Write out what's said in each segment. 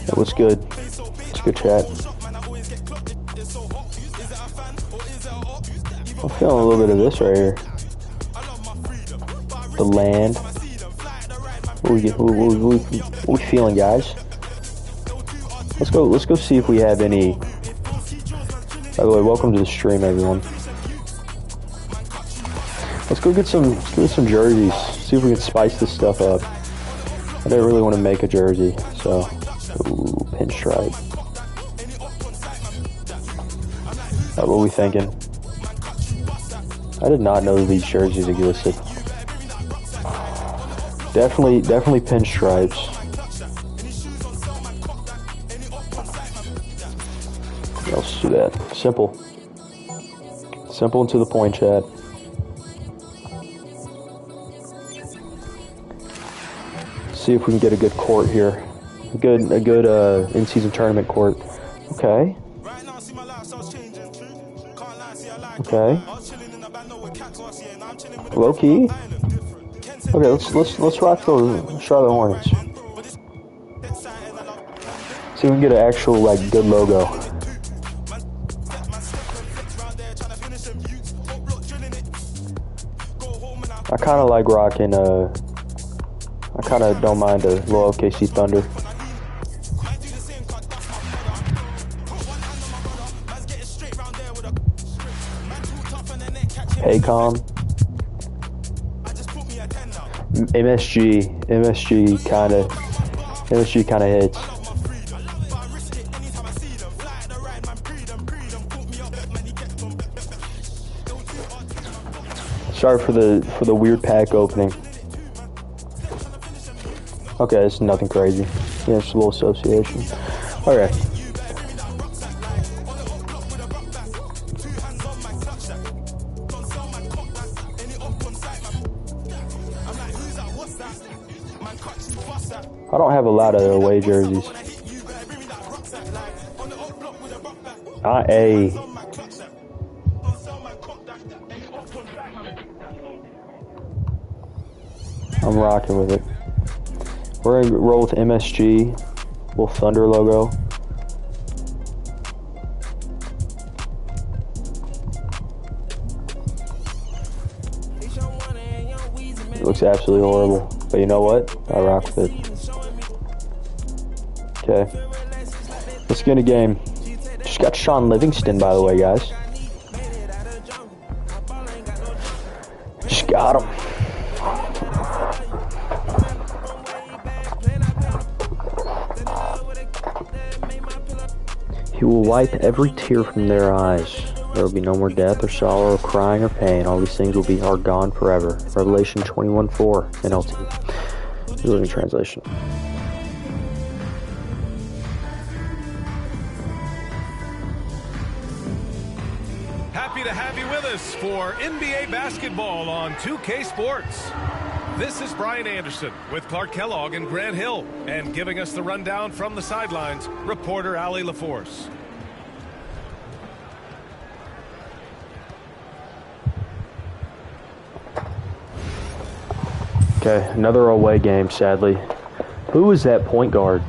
Hey, what's good? What's good, chat? I'm feeling a little bit of this right here. The land. What we feeling, guys? Let's go see if we have any. By the way, welcome to the stream, everyone. Let's go get some jerseys. See if we can spice this stuff up. I don't really want to make a jersey, so ooh, pinstripe. What are we thinking? I did not know these jerseys existed. Definitely pinstripes. Let's do that. Simple and to the point, chat. See if we can get a good court here. A good in-season tournament court. Okay. Okay. Low key. Okay, let's rock the Charlotte Hornets. See if we can get an actual good logo. I kind of like rocking I kind of don't mind a little OKC Thunder. Paycom. MSG kind of hits. Sorry for the weird pack opening. Okay, it's nothing crazy. Yeah, it's a little association. Okay. I don't have a lot of away jerseys. I'm rocking with it. We're gonna roll with MSG, little Thunder logo. It looks absolutely horrible, but you know what? I rock with it. Okay, let's get in a game. Just got Sean Livingston, by the way, guys. Just got him. He will wipe every tear from their eyes. There will be no more death or sorrow or crying or pain. All these things are gone forever. Revelation 21:4 NLT. New Living Translation. Happy to have you with us for NBA basketball on 2K Sports. This is Brian Anderson with Clark Kellogg and Grant Hill, and giving us the rundown from the sidelines, reporter Ali LaForce. Okay, another away game, sadly. Who is that point guard?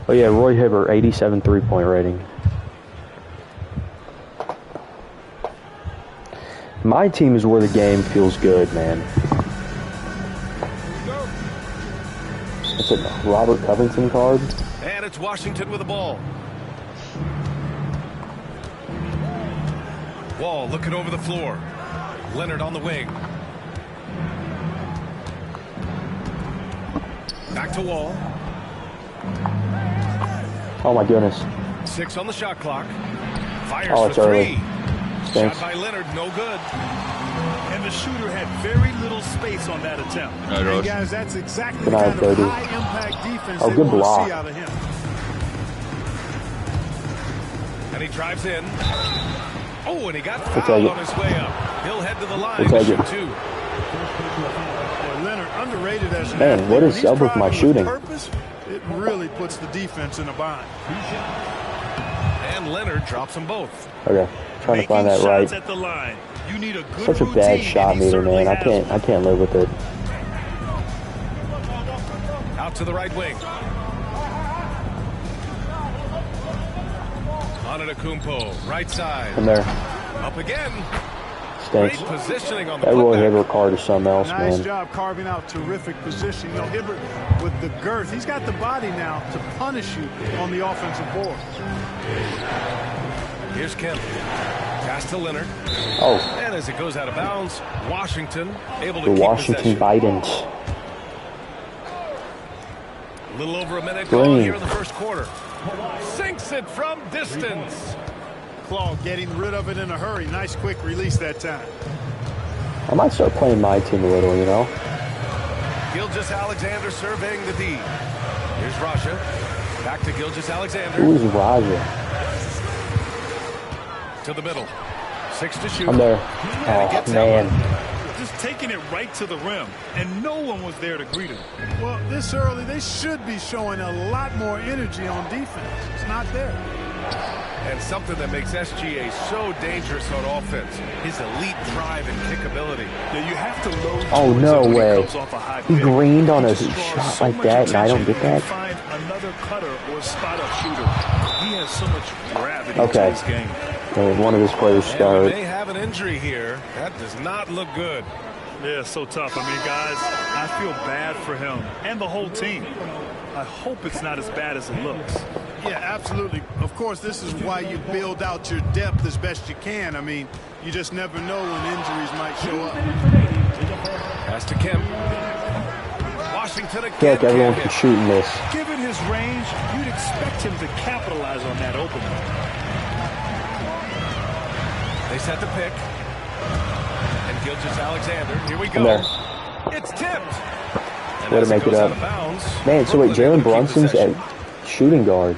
Oh yeah, Roy Hibbert, 87 3-point rating. My team is where the game feels good, man. It's a Robert Covington card. And it's Washington with the ball. Wall looking over the floor. Leonard on the wing. Back to Wall. Oh my goodness. 6 on the shot clock. Fires Oh, it's for 3. early. Thanks. Shot by Leonard, no good. And the shooter had very little space on that attempt. And guys, that's exactly the kind of high-impact defense they good want block. to see out of him. And he drives in. Oh, and he got fouled on his way up. He'll head to the line to shoot 2. Well, Leonard underrated as an Man, athlete. what When is he's up with my driving shooting? Purpose, it really puts the defense in a bind. And Leonard drops them both. Okay, trying to find that right. At the line. You need a good Such a bad shot meter, man. I can't live with it. Out to the right wing. Antetokounmpo, right side. From there. Up again. Stinks. Great positioning on the that Roy putback. Hibbert card is something else, nice man. job carving out terrific position. You know, Hibbert with the girth, he's got the body now to punish you on the offensive board. Here's Kemp. Pass to Leonard. Oh. And as it goes out of bounds, Washington able to The keep Washington possession. Bidens. A little over a minute Green. gone here in the first quarter. Sinks it from distance. Claw getting rid of it in a hurry. Nice quick release that time. I might start playing my team a little, you know. Gilgeous-Alexander surveying the D. Here's Raja. Back to Gilgeous-Alexander. Who is Raja? To the middle. 6 to shoot. I'm there. Oh, man. Just taking it right to the rim, and no one was there to greet him. Well, this early, they should be showing a lot more energy on defense. It's not there. And something that makes SGA so dangerous on offense, his elite drive and kickability. Yeah, you have to load. Oh, no way. He pick. greened on a He just shot draws so like much that, and I don't attention get that. Find another cutter or spot-up shooter. He has so much gravity Okay. to his game. And one of his players And we start. may have an injury here. That does not look good. Yeah, so tough. I mean, guys, I feel bad for him and the whole team. I hope it's not as bad as it looks. Yeah, absolutely. Of course, this is why you build out your depth as best you can. I mean, you just never know when injuries might show up. Pass to Kemp. Washington I feel again. like everyone can shoot in this. Given his range, you'd expect him to capitalize on that opening. They set the pick. And Gilgeous-Alexander. Here we I'm go. there. It's tipped. And Way to as make it goes up. out of bounds, Man, so wait, Brooklyn able Jalen to keep Brunson's possession. at shooting guard.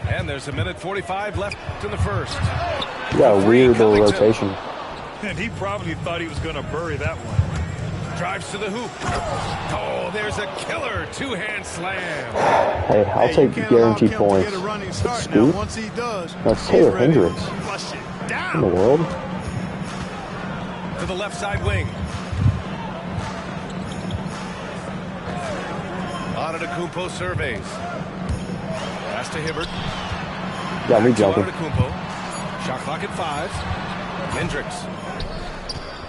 And there's a minute 45 left in the first. You got a Three weird little coming to. rotation. And he probably thought he was going to bury that one. Drives to the hoop. Oh, there's a killer two-hand slam. Hey, I'll take guaranteed points. Scoop? Once he does, That's Taylor he's ready to Hendricks. flush it In down. the world? To the left side wing. Antetokounmpo surveys. Pass to Hibbert. Got me To jumping. Antetokounmpo. Shot clock at 5. Hendricks.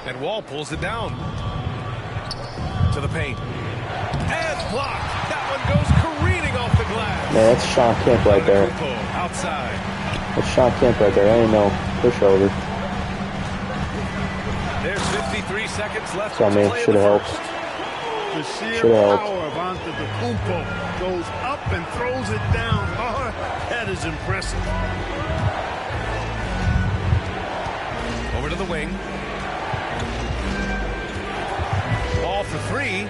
And Wall pulls it down. To the paint. And blocked. That one goes careening off the glass. Man, that's Sean Kemp right there. Antetokounmpo outside. That's Sean Kemp right there. I ain't no pushover. There's 53 seconds left So, to man, play in should the have first. helped. The sheer Should've helped. power of Antetokounmpo goes up and throws it down hard. That is impressive. Over to the wing. Ball for 3.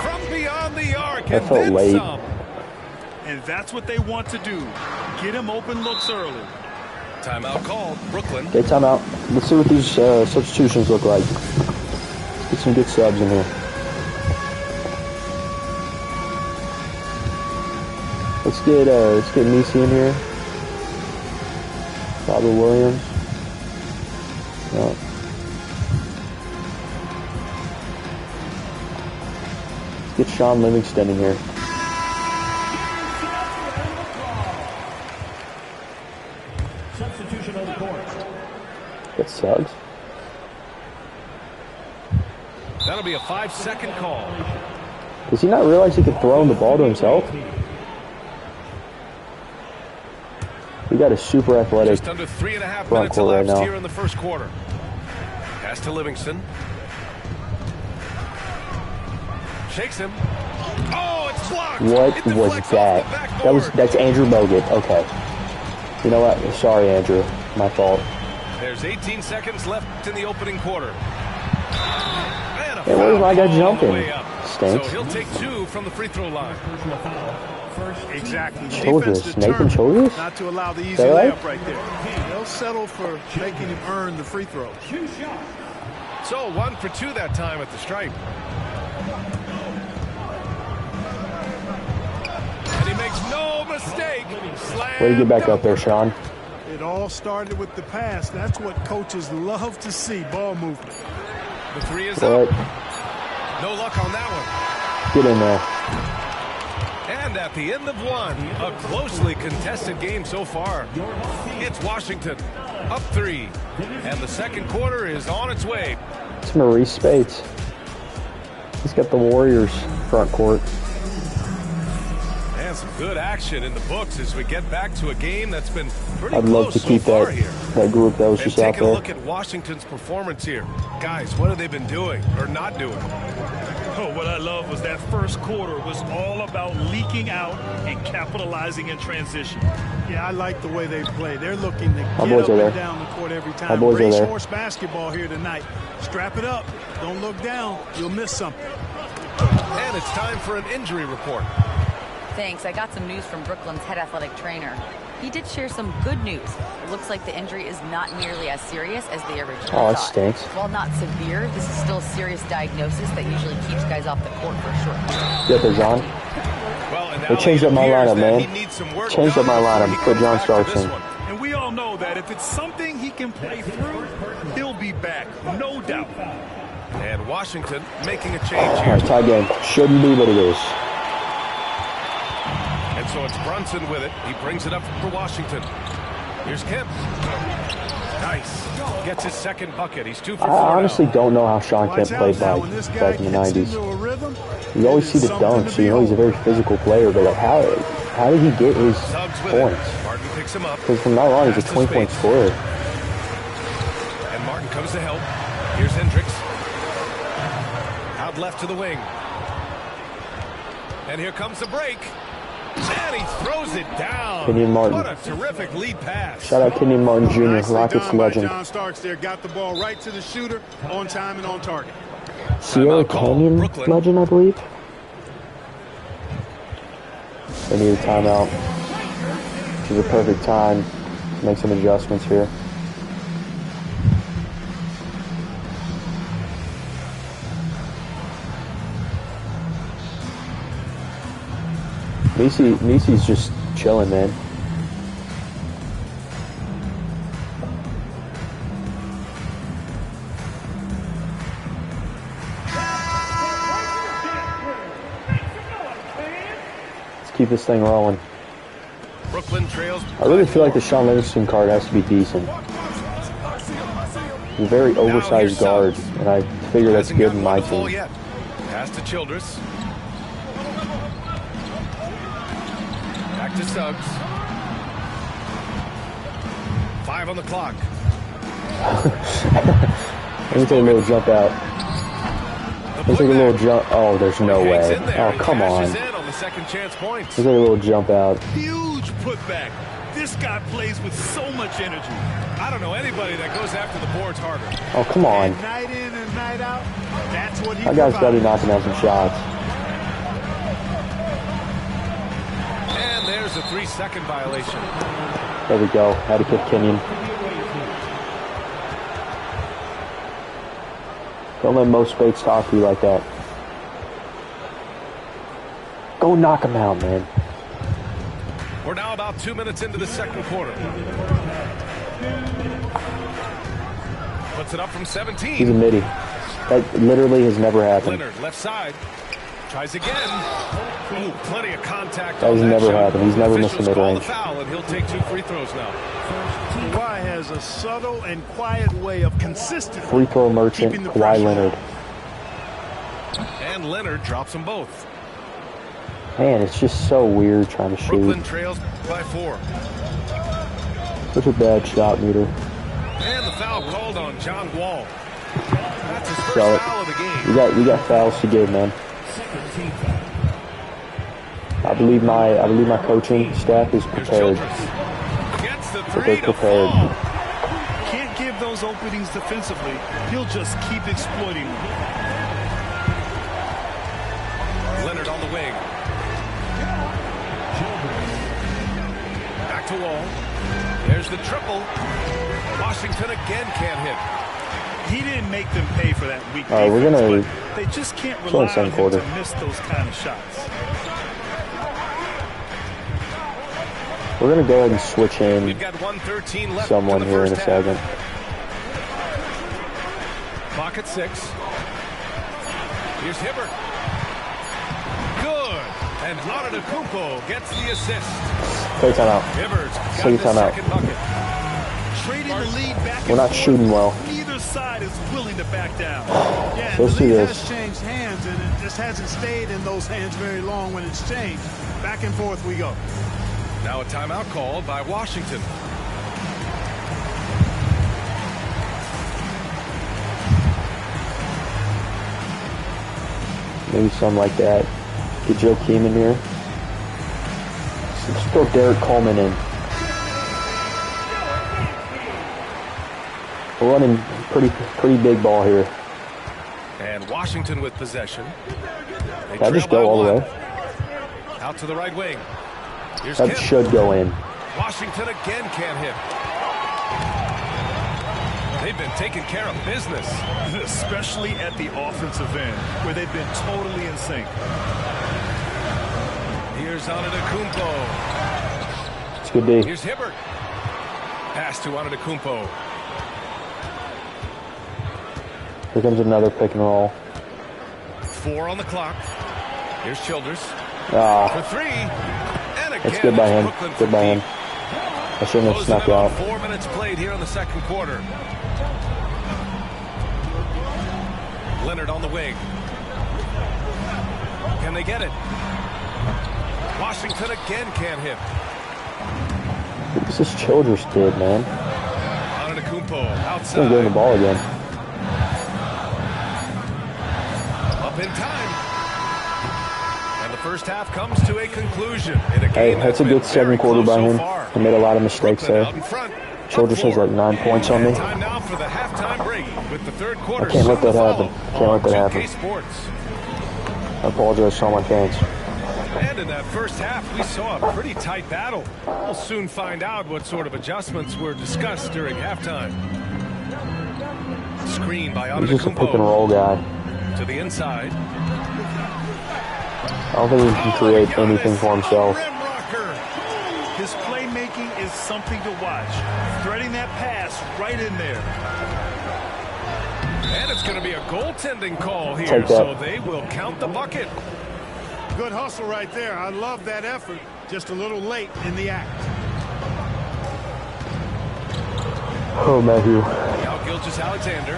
From beyond the arc. That And felt then late. some. And that's what they want to do. Get him open looks early. Timeout called. Brooklyn. Okay, timeout. Let's see what these substitutions look like. Get some good subs in here. Let's get Nisi in here. Robert Williams. No. Let's get Sean Livingston in here. Substitution on the court. Get Suggs. That'll be a 5-second call. Does he not realize he could throw the ball to himself? We got a super athletic Just under 3.5 front minutes court right elapsed now. here in the first quarter. Pass to Livingston. Shakes him. Oh, it's blocked. What It was deflects that? off the backboard. That's Andrew Bogut. Okay. You know what? Sorry, Andrew. My fault. There's 18 seconds left in the opening quarter. And a Hey, where's foul my guy call on the jumping? way up. Stinks. So he'll take 2 from the free throw line. Personal foul. First, Exactly. Childress. Defense Nathan determined Childress? not to allow the easy that right? layup right there. They'll settle for making him earn the free throws. 2 shots. So 1 for 2 that time at the stripe. And he makes no mistake. Slam Way to get back up there, dunk. Sean. It all started with the pass. That's what coaches love to see, ball movement. The 3 is What? up. No luck on that one. Get in there. And at the end of one, a closely contested game so far. It's Washington, up 3. And the second quarter is on its way. It's Maurice Spates. He's got the Warriors front court. And some good action in the books as we get back to a game that's been pretty I'd love to keep that group that was just out taking there. a look at Washington's performance here. Guys, what have they been doing or not doing? Oh, what I love was that first quarter was all about leaking out and capitalizing in transition. Yeah, I like the way they play. They're looking to get boys up are there. and down the court every time. My boys are there. Racehorse basketball here tonight. Strap it up. Don't look down. You'll miss something. And it's time for an injury report. Thanks. I got some news from Brooklyn's head athletic trainer. He did share some good news. It looks like the injury is not nearly as serious as they originally thought. That stinks. While not severe, this is still a serious diagnosis that usually keeps guys off the court for a short time. Get there, John. Well, and They changed up my lineup, man. Changed up my done lineup. Put John Starks in. And we all know that if it's something he can play through, he'll be back, no doubt. And Washington making a change All here. right, tie game. Shouldn't be, but it is. And so it's Brunson with it. He brings it up for Washington. Here's Kemp. Nice. Gets his second bucket. He's 2 for 4 I honestly now. don't know how Sean Kemp Watch out played now when this guy back in the gets 90s. into a rhythm, You always it see is the something dunk, to so you know he's a very physical player, but like how did he get his Suggs with points? it. Martin picks him up. Because from now on, he's a Pass to 20-point Spates. scorer. And Martin comes to help. Here's Hendricks. Out left to the wing. And here comes the break. And he throws it down. Kenyon Martin. What a terrific lead pass. Shout out Kenyon Martin Jr., Nicely Rockets done by legend. John Starks there. Got the ball right to the shooter, on time and on target. Sierra Timeout call, Canyon Brooklyn. legend, I believe. They need a timeout. Which is a perfect time to make some adjustments here. Nisi's just chilling, man. Let's keep this thing rolling. Brooklyn trails. I really feel like the Sean Livingston card has to be decent. He's a very oversized guard, and I figure that's good in my team. Yet. Pass to Childress. Back to Suggs. 5 on the clock. Let me take a little jump out. Let me take a little jump. Oh, there's no way. Oh, come on. In on the second chance points. Let's take a little jump out. Huge putback. This guy plays with so much energy. I don't know anybody that goes after the boards harder. Oh, come on. Night in and night out, that's what he That guy's got to be provides. knocking down some shots. And there's a 3-second violation. There we go. Had to kick Kenyon. Don't let Mo Spates talk to you like that. Go knock him out, man. We're now about 2 minutes into the second quarter. Puts it up from 17. He's a midi. That literally has never happened. Leonard, left side. Tries again. Ooh, plenty of contact. That has on never shot. happened. He's never missed a Officials call mid-range. the foul, and he'll take 2 free throws now. Kawhi has a subtle and quiet way of consistently Free throw merchant, keeping the Kawhi pressure Leonard. And Leonard drops them both. Man, it's just so weird trying to shoot. Brooklyn trails by 4. Such a bad shot meter. And the foul called on John Wall. That's his first Got it. foul of the game. We got fouls to give, man. I believe my coaching staff is Here's prepared. Childress. Gets the But 3 they're to prepared. fall. Can't give those openings defensively. He'll just keep exploiting them. Leonard on the wing. Back to Wall. There's the triple. Washington again can't hit. He didn't make them pay for that weak All right, we're defense, gonna- but they just can't it's only rely on second him quarter. to miss those kind of shots. We're gonna go ahead and switch in We've got 1:13 left. someone in the here in a first half. second. Clock at 6. Here's Hibbert. Good. And Antetokounmpo gets the assist. Take time out. Hibbert got Take the time out. second bucket. Trading the lead back We're not and shooting well. Neither side is willing to back down. Yeah, Let's the do lead this. has changed hands, and it just hasn't stayed in those hands very long when it's changed. Back and forth we go. Now a timeout called by Washington. Maybe something like that. Get Joe Keem in here. Let's throw Derek Coleman in. We're running pretty big ball here. And Washington with possession. They That just trail go by all the one. way. Out to the right wing. Here's That Kemp. should go in. Washington again can't hit. They've been taking care of business. Especially at the offensive end, where they've been totally in sync. Here's Antetokounmpo. It's good D. Here's Hibbert. Pass to Antetokounmpo. Here comes another pick and roll. 4 on the clock. Here's Childers. Ah, For 3. And again, that's good by him. Brooklyn Good by deep. him. I shouldn't have Closing snuck in on out. 4 minutes played here in the second quarter. Leonard on the wing. Can they get it? Washington again can't hit. What's this Childress kid, man? Antetokounmpo He's gonna get the outside. ball again. Up in time. And the first half comes to a conclusion. In a Hey, game that's a been good second very quarter close by so him. far. He made a lot of mistakes Brooklyn there. out in front. Childress Up has like 4. 9 points on me. Time now for the halftime break with the third quarter. I can't let soon that to happen. follow Can't let on that 2K happen. Sports. I apologize to all my fans. And in that first half, we saw a pretty tight battle. We'll soon find out what sort of adjustments were discussed during halftime. Screen by He's just a pick and Antetokounmpo roll guy. to the inside. I don't think he can create anything for himself. Rim rocker. His playmaking is something to watch. Threading that pass right in there. And it's going to be a goaltending call here, Take that. so they will count the bucket. Good hustle right there. I love that effort. Just a little late in the act. Oh, Matthew. Now Gilgeous-Alexander.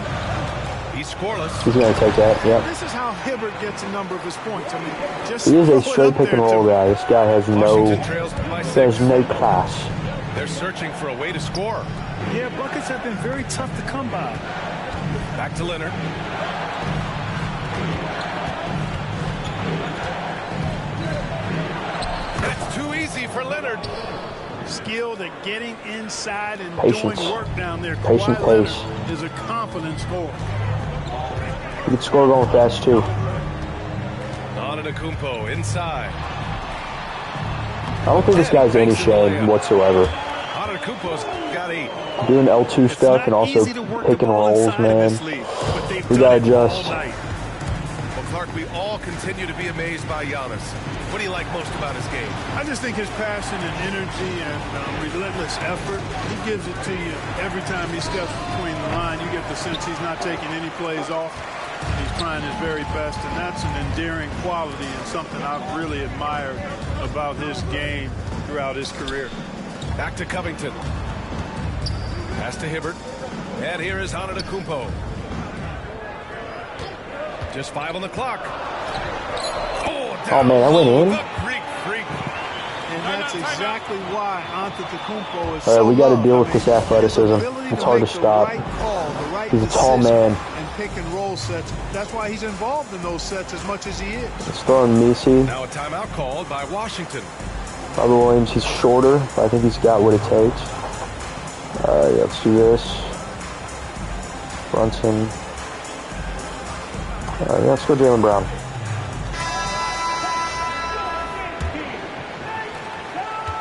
He's scoreless. He's going to take that. Yep. This is how Hibbert gets a number of his points. I mean, just He is throw a it straight up pick and there roll to him. guy. This guy has Washington no, trails by 6. there's no class. They're searching for a way to score. Yeah, buckets have been very tough to come by. Back to Leonard. That's too easy for Leonard. Skilled at getting inside and Patience. doing work down there. Patient Kawhi Leonard pace. is a confident scorer. He can score going fast, too. Antetokounmpo inside. I don't think this guy's any shame whatsoever. Antetokounmpo's got 8. Doing L2 stuff and also pick and rolls, man. We gotta adjust. Well, Clark, we all continue to be amazed by Giannis. What do you like most about his game? I just think his passion and energy and relentless effort, he gives it to you every time he steps between the line. You get the sense he's not taking any plays off. He's trying his very best, and that's an endearing quality and something I've really admired about his game throughout his career. Back to Covington. Pass to Hibbert. And here is Antetokounmpo. Just 5 on the clock. Oh, man, I went in? The Greek freak. And that's exactly why Antetokounmpo is All right, so we got to loved. deal I with mean, this his athleticism. ability It's to hard to make the stop. right call, the right He's a tall decision, man. and pick and roll sets. That's why he's involved in those sets as much as he is. It's throwing Misi. Now a timeout called by Washington. Robert Williams, he's shorter, but I think he's got what it takes. All right, let's do this. Brunson. All right, let's go Jaylen Brown.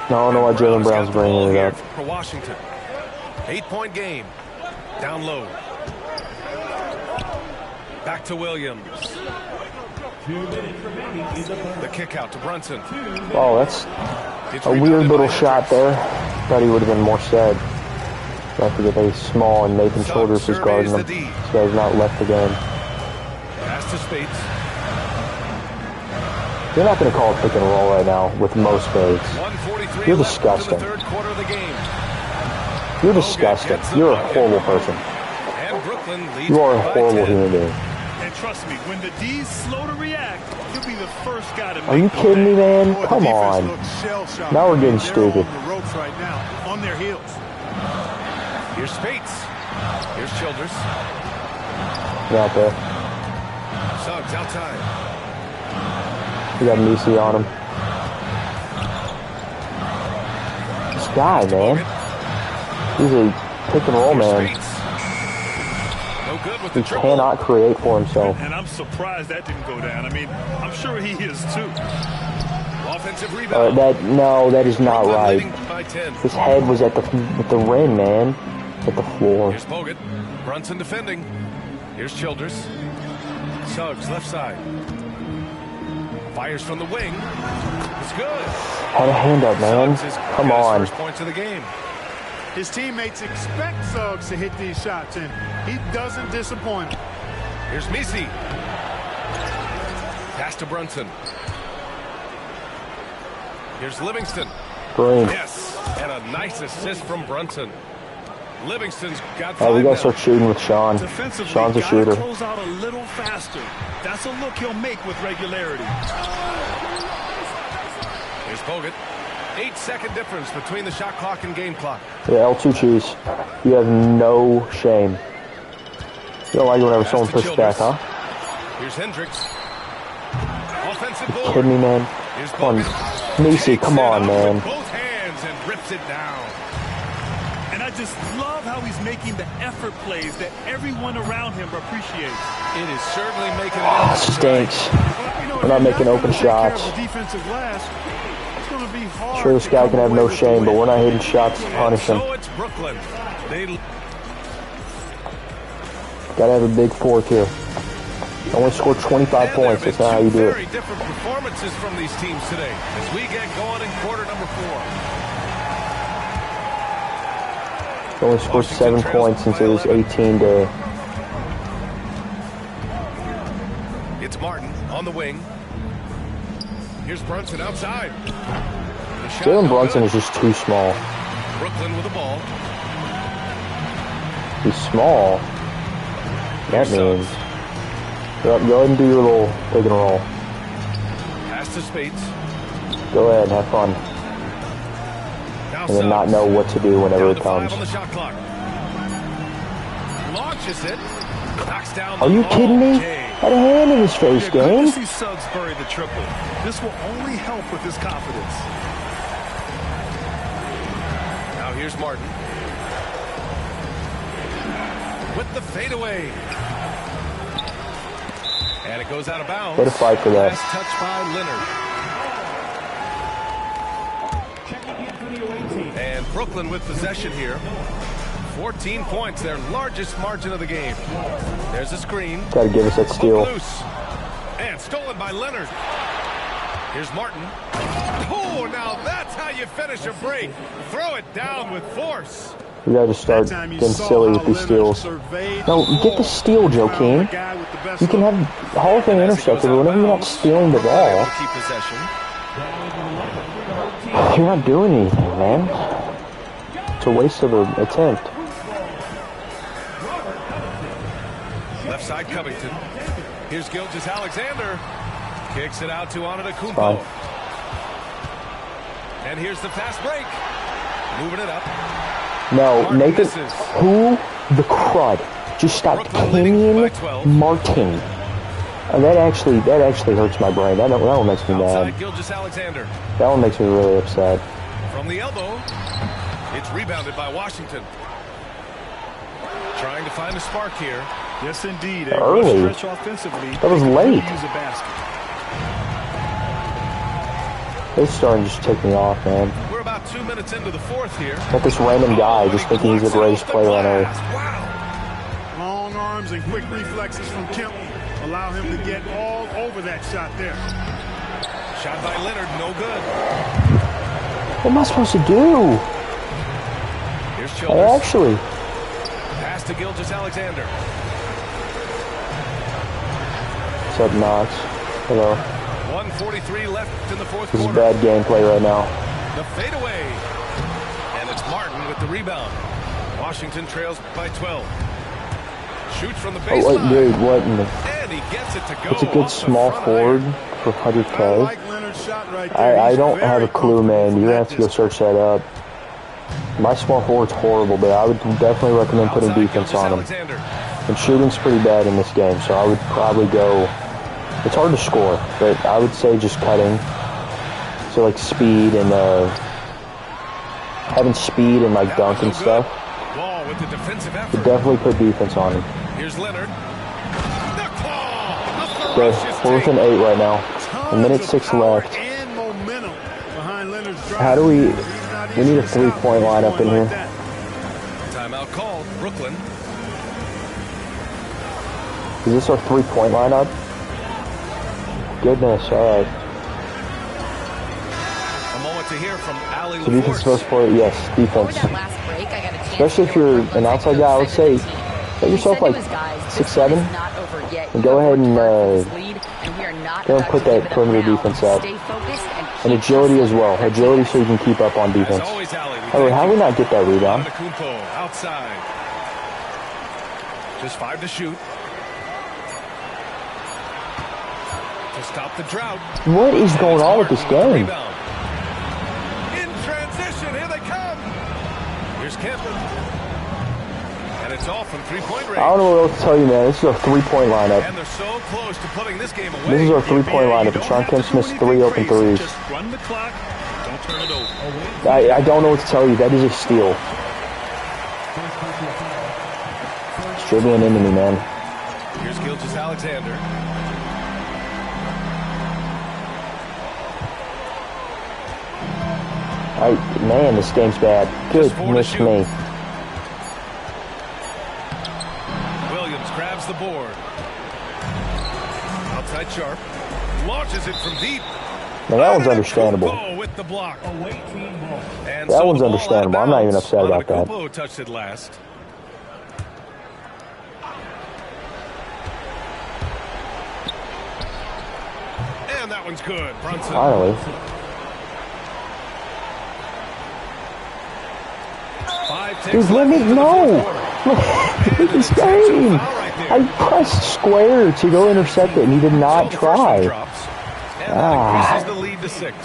No, I don't know why Jaylen Brown's bringing it up. For Washington. 8-point game. Down low. Back to Williams. The kick out to Brunson. Oh, that's It's a weird rebounded little by shot Hendricks. there. Thought he would have been more said. I forget that he's small and Nathan Suggs Childress is guarding him. surveys the D. This guy's not left the game. Pass to Spates. You're not going to call it pick and roll right now with most fades. You're disgusting. You're disgusting. You're a horrible person. You are a horrible human being. And trust me, when the D's slow to react, you'll be the first guy to make. Are you kidding me, man? Come on. Now we're getting stupid. On the ropes right now, on their heels. Here's Spates. Here's Childers. Get out there. Suggs outside. We got Misi on him. This guy, man. He's a pick and roll man. He cannot create for himself. And I'm surprised that didn't go down. I mean, I'm sure he is too. Offensive rebound. That is not right. His head was at the rim, man. At the floor. Here's Bogut. Brunson defending. Here's Childers. Suggs left side. Fires from the wing. It's good. Had a hand up, man. Come on. First points of the game. His teammates expect Suggs to hit these shots, and he doesn't disappoint them. Here's Misi. Pass to Brunson. Here's Livingston. Green. Yes, and a nice assist from Brunson. Livingston's got we gotta start shooting with Sean. Sean's a shooter. Close out a little faster. That's a look he'll make with regularity. Here's Bogut. 8-second difference between the shot clock and game clock. Yeah, L2 cheese. You have no shame. You don't like it whenever someone pushes back, huh? Here's Hendricks. Offensive You board. kidding me, man? Come on. Misi, come on, man. With both hands and rips it down. And I just love how he's making the effort plays that everyone around him appreciates. It is certainly making it Stinks. We're not making open shots. Sure, this guy can have no shame, but we're not hitting shots to punish him. So it's Brooklyn. Gotta have a big fourth here. I only scored 25 points. That's not how you do it. Very different performances from these teams today as we get going in quarter number 4. Only scored 7 points since it was 18 to... It's Martin on the wing. Here's Brunson outside. Jalen Brunson is just too small. Brooklyn with the ball. He's small. That means... Go ahead and do your little pick and roll. Pass to Spates. Go ahead, have fun. Now And then not know what to do whenever it comes. On the shot clock. Launches it. Knocks down Are you kidding me? Had a hand in his face, Good game. to see Suggs bury the triple. This will only help with his confidence. Now here's Martin. With the fadeaway. And it goes out of bounds. Way to fight for that. Last touch by Leonard. And Brooklyn with possession here. 14 points, their largest margin of the game. There's a screen. Gotta give us that steal. Loose. And stolen by Leonard. Here's Martin. Oh, now that's how you finish a break. Throw it down with force. We gotta just start getting silly with these steals. No, get the steal, Joakim. You can have Hall of Fame interceptor, but whenever you're not stealing the ball, Keep possession. you're not doing anything, man. It's a waste of an attempt. Left side Covington. Here's Gilgeous Alexander. Kicks it out to Fine. Antetokounmpo. And here's the fast break. Moving it up. No, Martin Nathan, misses. who the crud just stopped Brooklyn leading by Kenyon 12. Martin? That actually hurts my brain. That one makes me Outside mad. Gilgeous Alexander. That one makes me really upset. From the elbow. It's rebounded by Washington. Trying to find a spark here. Yes, indeed. Early. Stretch offensively. That was late. Use a basket. It's starting to just take me off, man. We're about 2 minutes into the fourth here. Got this random guy just thinking he's the greatest player on earth. Wow. Long arms and quick reflexes from Kemp allow him to get all over that shot there. Shot by Leonard, no good. What am I supposed to do? Here's Childers. Actually, Pass to Gilgeous Alexander. what's up, Knox? Hello. 1:43 left in the fourth This is quarter. bad gameplay right now. The fadeaway. And it's Martin with the rebound. Washington trails by 12. Shoots from the baseline. Oh, dude, what in the... And he gets it to go. It's a good small forward for 100K. I don't have a clue, man. You're going to have to go search that up. My small forward's horrible, but I would definitely recommend putting defense on him. And shooting's pretty bad in this game, so I would probably go... It's hard to score, but I would say just cutting. So, like, speed and, having speed and, like, dunk and stuff. But definitely put defense on him. Here's Leonard. Okay, we're within 8 right now. A minute 6 left. How do we need a 3-point lineup in here. Timeout called. Brooklyn. Is this our 3-point lineup? Goodness, alright. A moment to hear from Ali So defense supposed to play, yes, defense. Especially if you're an outside guy, I would say, set yourself like 6'7", and go ahead and put that perimeter defense up. And agility as well. Agility so you can keep up on defense. Oh, how did we not get that rebound? Outside. Just 5 to shoot. To stop the drought. What is going on with this game? In transition, here they come. Here's Kemp. And it's off from 3-point range. I don't know what else to tell you, man. This is our 3-point lineup. And they're so close to putting this game away. This is our 3-point lineup. And Sean Kemp's missed 3 open threes. Just run the clock. Don't turn it over. I don't know what to tell you. That is a steal. It's dribbling into me, man. Here's Gilgeous-Alexander. Man, this game's bad. Goodness me. Williams grabs the board. Outside Sharp. Launches it from deep. Now that one's understandable. With the block. And that one's understandable. I'm not even upset about that. Touched it last. And that one's good. Brunson. Finally. Dude, let me know. Look at this game. I pressed square to go intercept it, and he did not try. Increases the lead to 6.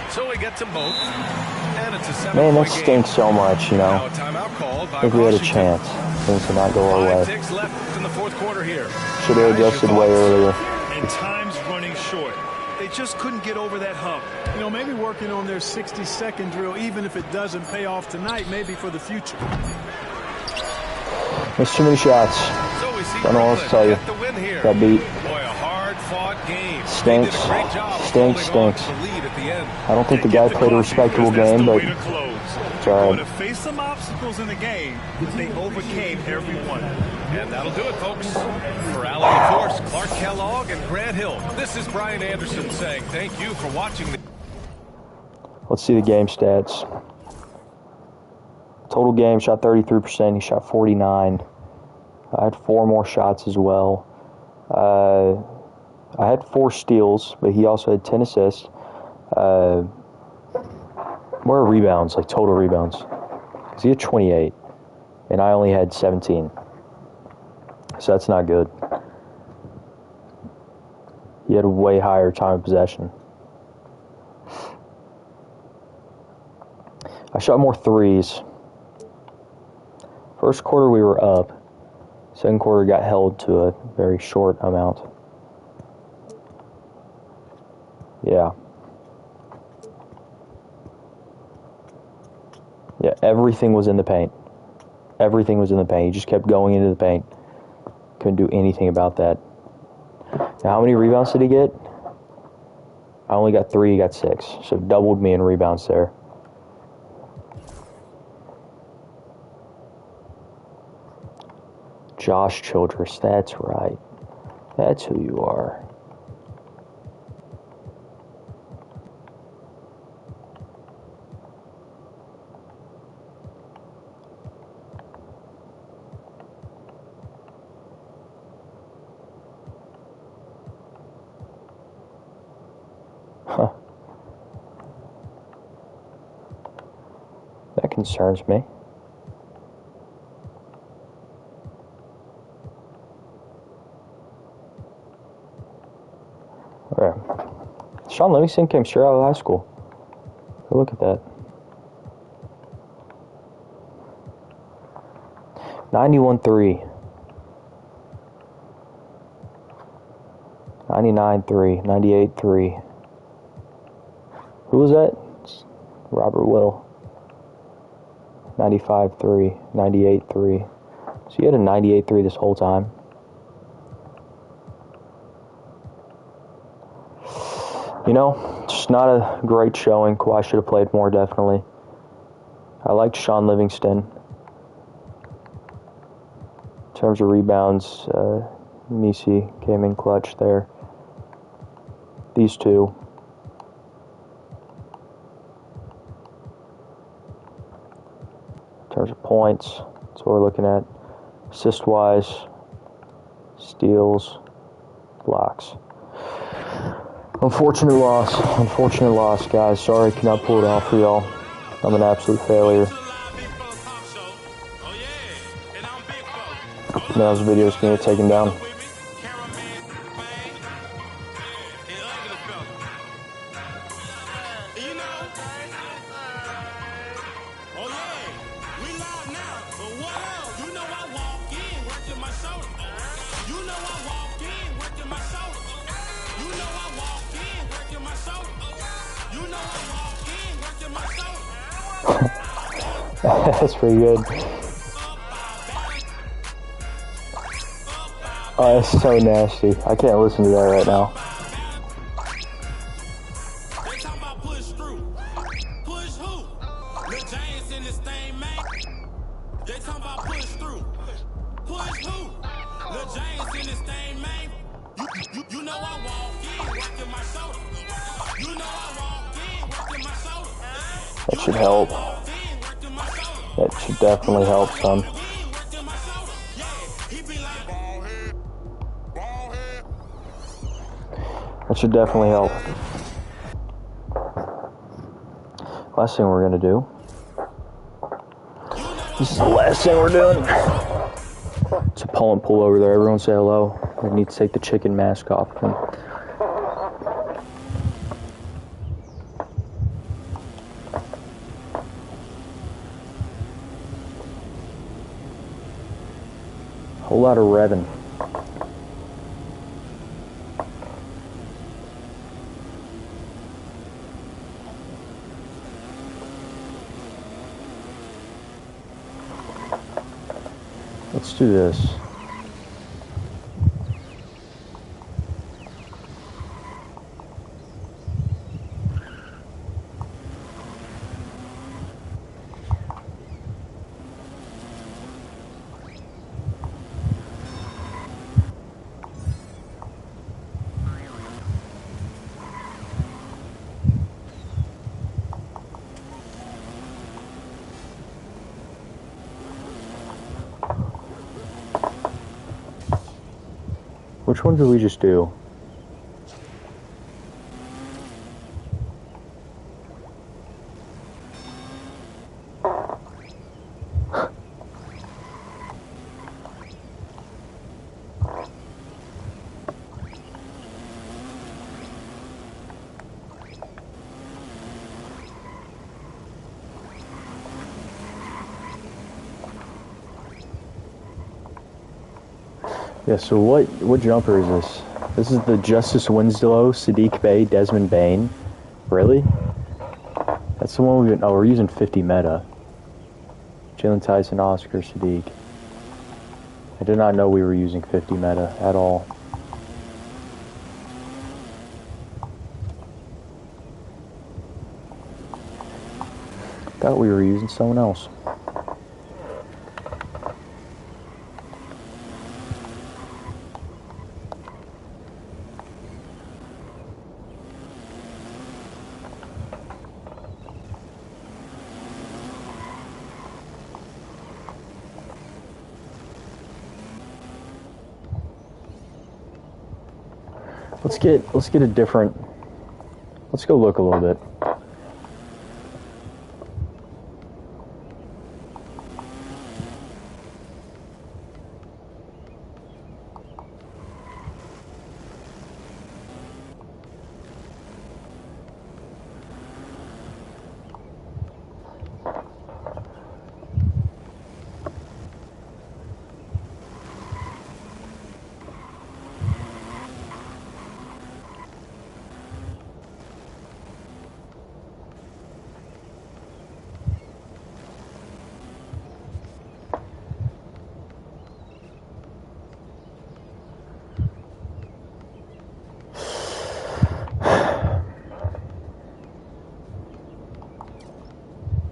So he gets them both. And it's a 7-point Man, that stinks so much, you know. I think we had a chance. Things did not go our way. 5-6 left in the fourth quarter here. Should have adjusted way earlier. And time's running short. They just couldn't get over that hump. You know, maybe working on their 60-second drill, even if it doesn't pay off tonight, maybe for the future. Missed too many shots. So we see Don't know what else to tell you. Got beat. Boy, a hard-fought game. Stinks. Stinks. I don't think the guy played a respectable game, but it's all right. To face some obstacles in the game, they overcame every one. And that'll do it, folks. For Allen Force, Clark Kellogg, and Grant Hill, this is Brian Anderson saying thank you for watching. Let's see the game stats. Total game, shot 33%. He shot 49. I had 4 more shots as well. I had 4 steals, but he also had 10 assists. Where are rebounds, like total rebounds? Because he had 28, and I only had 17. So that's not good. He had a way higher time of possession. I shot more threes. First quarter we were up. Second quarter got held to a very short amount. Yeah. Yeah, everything was in the paint. Everything was in the paint. He just kept going into the paint. Couldn't do anything about that. Now, how many rebounds did he get? I only got 3, he got 6. So doubled me in rebounds there. Josh Childress, that's right. That's who you are. Huh. That concerns me. Alright. Sean Livingston came straight out of high school. Look at that. 91-3. 99-3. 98-3. Who was that? Robert Will. 95-3. 98-3. So you had a 98-3 this whole time. You know, just not a great showing. Kawhi should have played more, definitely. I liked Sean Livingston. In terms of rebounds, Misi came in clutch there. These two. In terms of points, that's what we're looking at. Assist-wise, steals, blocks. Unfortunate loss, guys. Sorry I cannot pull it off for y'all. I'm an absolute failure. Now this video is going to get taken down. That's pretty good. Oh, that's so nasty. I can't listen to that right now. That should help. That should definitely help, son. That should definitely help. Last thing we're gonna do. This is the last thing we're doing. It's a Poland pool over there. Everyone say hello. We need to take the chicken mask off. Whole lot of revving. Let's do this. Which one did we just do? Yeah, so what jumper is this? This is the Justice Winslow, Sadiq Bey, Desmond Bain. Really? That's the one we're using 50 meta. Jalen Tyson, Oscar, Sadiq. I did not know we were using 50 meta at all. Thought we were using someone else. Let's get a different Let's go look a little bit.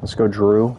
Let's go Drew.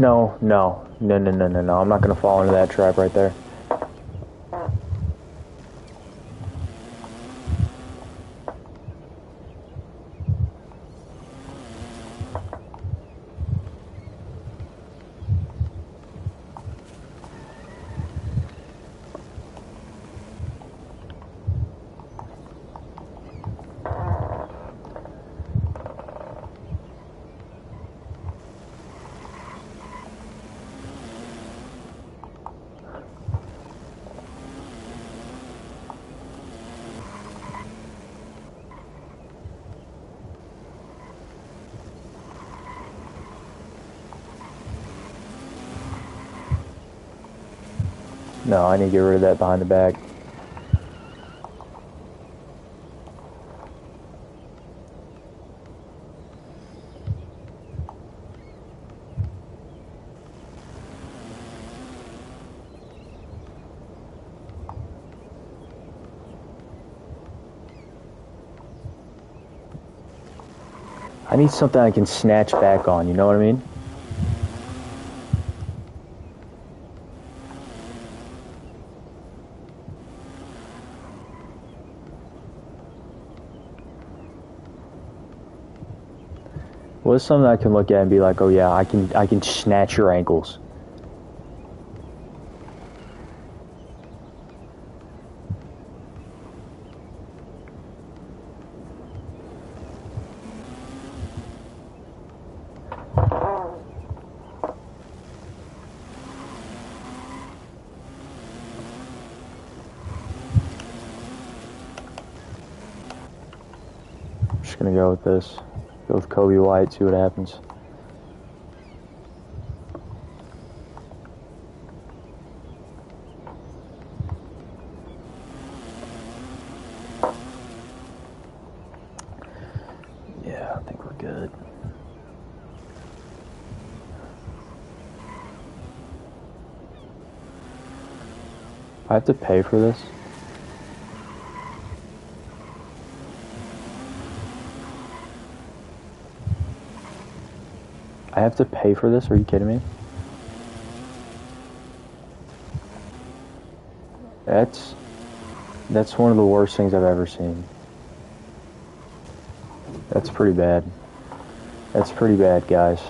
No. I'm not going to fall into that trap right there. No, I need to get rid of that behind the back. I need something I can snatch back on, you know what I mean? What's something I can look at and be like, oh yeah, I can snatch your ankles. I'm just gonna go with this. Go with Kobe White, see what happens. Yeah, I think we're good. I have to pay for this? I have to pay for this? Are you kidding me? That's one of the worst things I've ever seen. That's pretty bad. That's pretty bad, guys.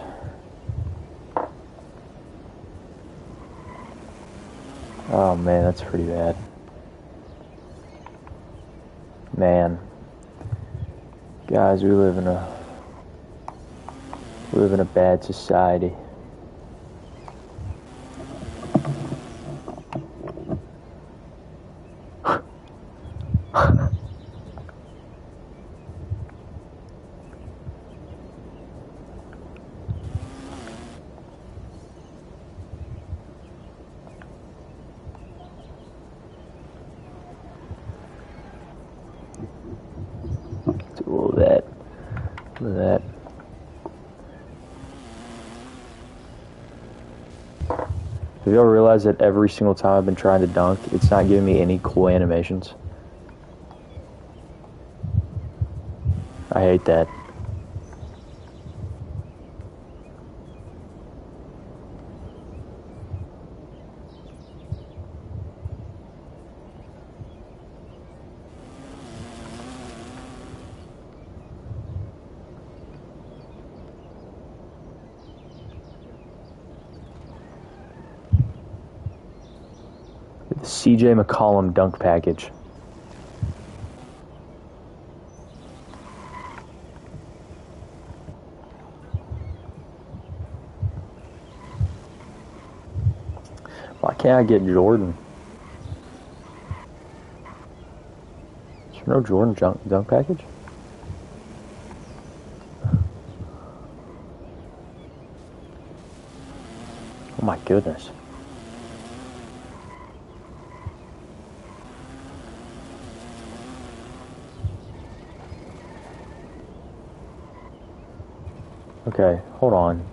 Oh man, that's pretty bad. Man. Guys, we live in a bad society. Do all that. Look at that. Have you ever realized that every single time I've been trying to dunk, it's not giving me any cool animations? I hate that. The CJ McCollum dunk package. Why can't I get Jordan? Is there no Jordan dunk package? Oh my goodness. Okay, hold on.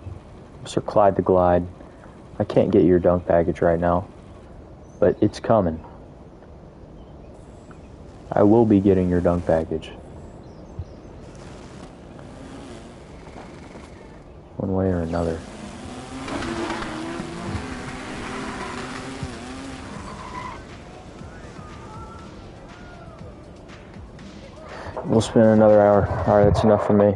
Mr. Clyde the Glide. I can't get your dunk package right now, but it's coming. I will be getting your dunk package. One way or another. We'll spend another hour. Alright, that's enough for me.